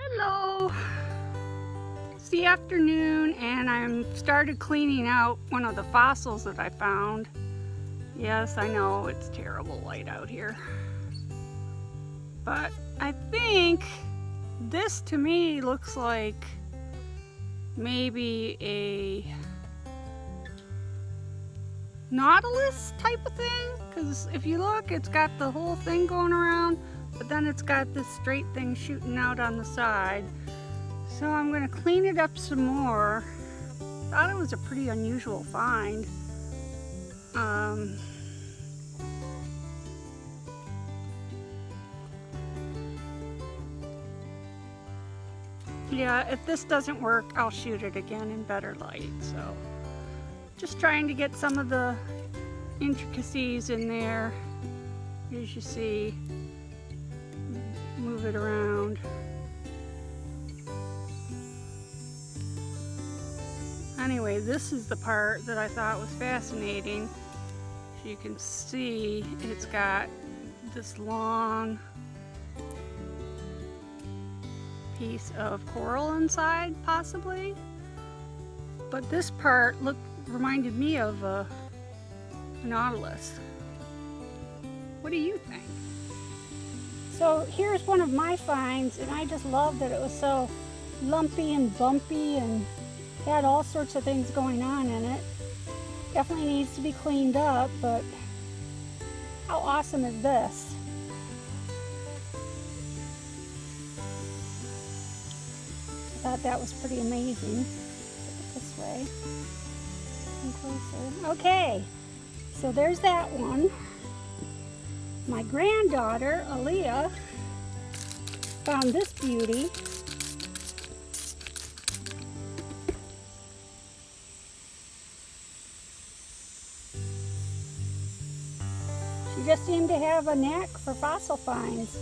Hello! It's the afternoon and I'm started cleaning out one of the fossils that I found. Yes, I know it's terrible light out here. But I think this to me looks like maybe a nautilus type of thing. Because if you look, it's got the whole thing going around, but then it's got this straight thing shooting out on the side. So I'm going to clean it up some more. Thought it was a pretty unusual find. Yeah, if this doesn't work, I'll shoot it again in better light. So just trying to get some of the intricacies in there. As you see, move it around. Anyway, this is the part that I thought was fascinating. As you can see, it's got this long piece of coral inside, possibly. But this part reminded me of a nautilus. What do you think? So here's one of my finds, and I just love that it was so lumpy and bumpy and had all sorts of things going on in it. Definitely needs to be cleaned up, but how awesome is this? I thought that was pretty amazing. Put it this way. Come closer. Okay, so there's that one. My granddaughter, Aaliyah, found this beauty. She just seemed to have a knack for fossil finds.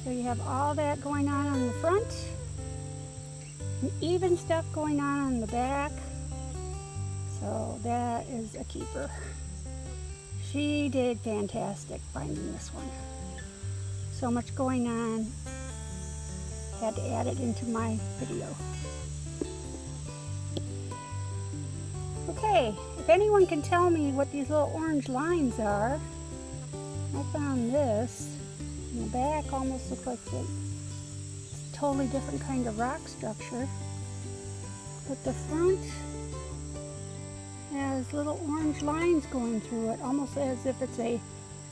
So you have all that going on the front, and even stuff going on the back. So that is a keeper. She did fantastic finding this one. So much going on. Had to add it into my video. Okay, if anyone can tell me what these little orange lines are, I found this. And the back almost looks like it's a totally different kind of rock structure. But the front has little orange lines going through it, almost as if it's a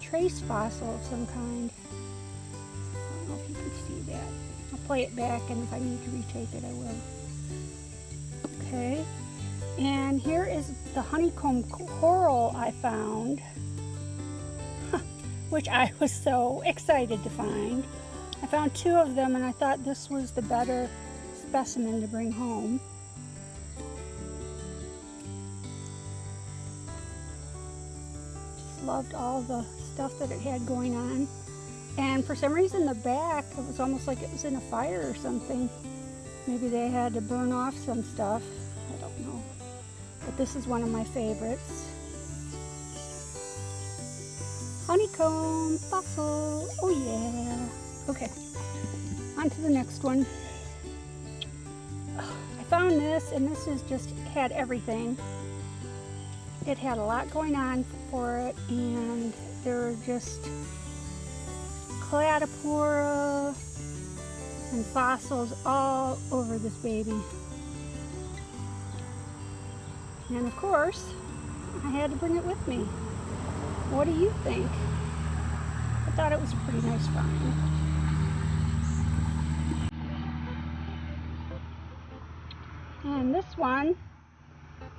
trace fossil of some kind. I don't know if you can see that. I'll play it back, and if I need to retake it, I will. Okay, and here is the honeycomb coral I found, which I was so excited to find. I found two of them, and I thought this was the better specimen to bring home. Just loved all the stuff that it had going on. And for some reason the back, it was almost like it was in a fire or something. Maybe they had to burn off some stuff. I don't know. But this is one of my favorites. Honeycomb fossil. Oh yeah. Okay, on to the next one. I found this, and this is just had everything. It had a lot going on for it, and there were just cladophora and fossils all over this baby. And of course, I had to bring it with me. What do you think? I thought it was a pretty nice find. And this one,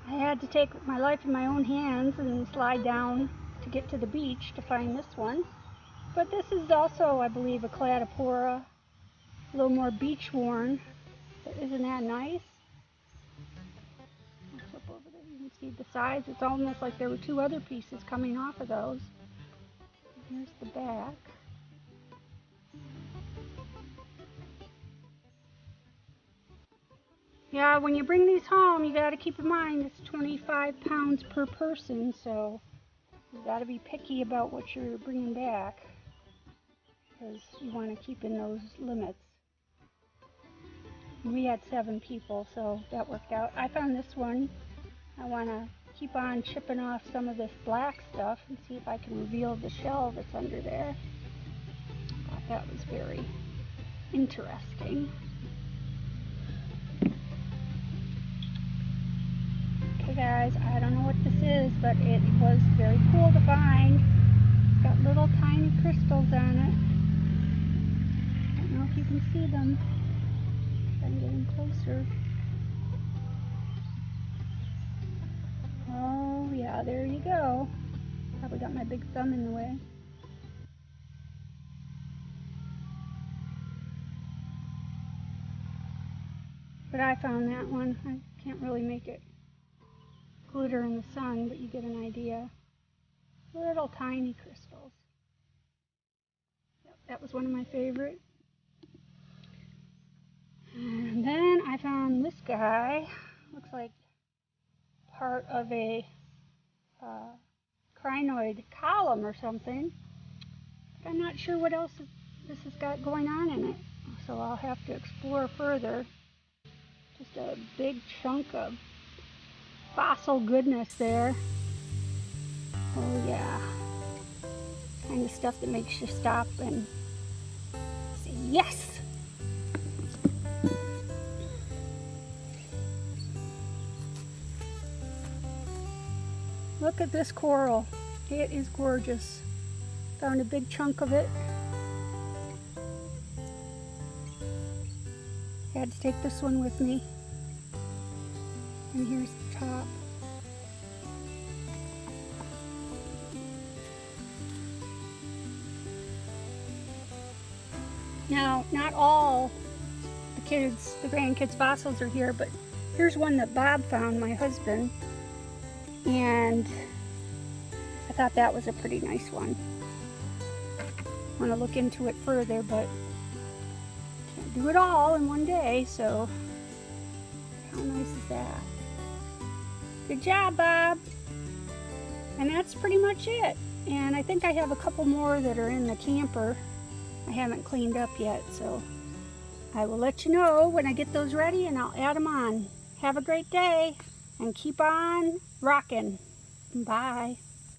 I had to take my life in my own hands and slide down to get to the beach to find this one. But this is also, I believe, a cladophora, a little more beach worn. But isn't that nice? I'll flip over there. You can see the sides. It's almost like there were two other pieces coming off of those. Here's the back. Yeah, when you bring these home, you got to keep in mind it's 25 pounds per person, so you got to be picky about what you're bringing back. because you want to keep in those limits. We had 7 people, so that worked out. I found this one. I want to keep on chipping off some of this black stuff and see if I can reveal the shell that's under there. I thought that was very interesting. Okay guys, I don't know what this is, but it was very cool to find. It's got little tiny crystals on it. I don't know if you can see them. Try and get them closer. Oh yeah, there you go. Probably got my big thumb in the way. But I found that one. I can't really make it glitter in the sun, but you get an idea. Little tiny crystals. Yep, that was one of my favorites. And then I found this guy. Looks like part of a crinoid column or something. But I'm not sure what else this has got going on in it. So I'll have to explore further. Just a big chunk of fossil goodness there. Oh yeah. Kind of stuff that makes you stop and say yes. Look at this coral. It is gorgeous. Found a big chunk of it. Had to take this one with me. And here's the top. Now, not all the grandkids' fossils are here, but here's one that Bob found, my husband. And I thought that was a pretty nice one. I want to look into it further, but can't do it all in one day, so how nice is that? Good job, Bob. And that's pretty much it. And I think I have a couple more that are in the camper I haven't cleaned up yet, so I will let you know when I get those ready and I'll add them on. Have a great day and keep on rocking. Bye.